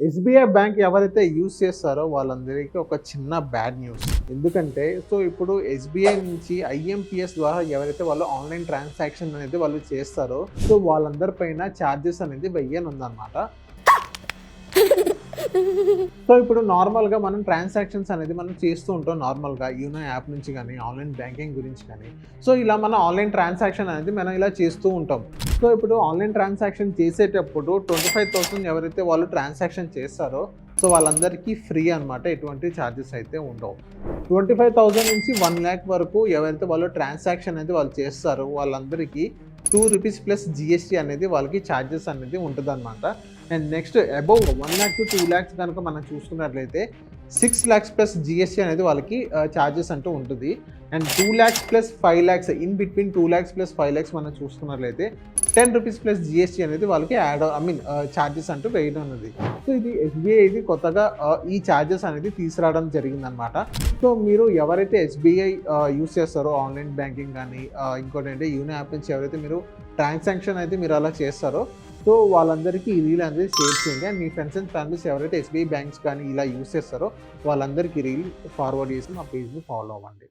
SBI bank ఎవరైతే use చేస్తారో వాళ్ళందరికీ ఒక చిన్న బ్యాడ్ న్యూస్. ఎందుకంటే ఇప్పుడు ఎస్బీఐ నుంచి ఐఎంపీఎస్ ద్వారా ఎవరైతే వాళ్ళు ఆన్లైన్ ట్రాన్సాక్షన్ అనేది వాళ్ళు చేస్తారో వాళ్ళందరి పైన ఛార్జెస్ అనేది వెయ్యనుందన్నమాట. ఇప్పుడు నార్మల్గా మనం ట్రాన్సాక్షన్స్ అనేది మనం చేస్తూ ఉంటాం నార్మల్గా యూనో యాప్ నుంచి కానీ ఆన్లైన్ బ్యాంకింగ్ గురించి కానీ. ఇలా మన ఆన్లైన్ ట్రాన్సాక్షన్ అనేది మనం ఇలా చేస్తూ ఉంటాం. ఇప్పుడు ఆన్లైన్ ట్రాన్సాక్షన్ చేసేటప్పుడు 25,000 ఎవరైతే వాళ్ళు ట్రాన్సాక్షన్ చేస్తారో వాళ్ళందరికీ ఫ్రీ అనమాట, ఎటువంటి ఛార్జెస్ అయితే ఉండవు. 25,000 నుంచి 1 lakh వరకు ఎవరైతే వాళ్ళు ట్రాన్సాక్షన్ అనేది వాళ్ళు చేస్తారో వాళ్ళందరికీ ₹2 ప్లస్ జిఎస్టీ అనేది వాళ్ళకి ఛార్జెస్ అనేది ఉంటుంది అనమాట. And next above 1 lakh to 2 lakhs కనుక మనం చూసుకున్నట్లయితే 6 lakhs ప్లస్ జిఎస్టీ అనేది వాళ్ళకి ఛార్జెస్ అంటూ ఉంటుంది. And 2 lakhs plus 5 lakhs in between 2 lakhs plus 5 lakhs మనం చూసుకున్నట్లయితే ₹10 ప్లస్ జిఎస్టీ అనేది వాళ్ళకి ఛార్జెస్ అంటూ వేయడం అనేది. ఇది ఎస్బీఐ ఇది కొత్తగా ఈ ఛార్జెస్ అనేది తీసుకురావడం జరిగిందనమాట. మీరు ఎవరైతే ఎస్బీఐ యూస్ చేస్తారో ఆన్లైన్ బ్యాంకింగ్ కానీ ఇంకోటి అంటే యూనో యాప్ నుంచి ఎవరైతే మీరు ట్రాన్సాక్షన్ అయితే మీరు అలా చేస్తారో వాళ్ళందరికీ ఈ రీల్ అనేది షేర్ చేయండి. And me friends and families ఎవరైతే ఎస్బీఐ బ్యాంక్స్ కానీ ఇలా యూస్ చేస్తారో వాళ్ళందరికీ రీల్ ఫార్వర్డ్ చేసి మా పేజ్ని ఫాలో అవ్వండి.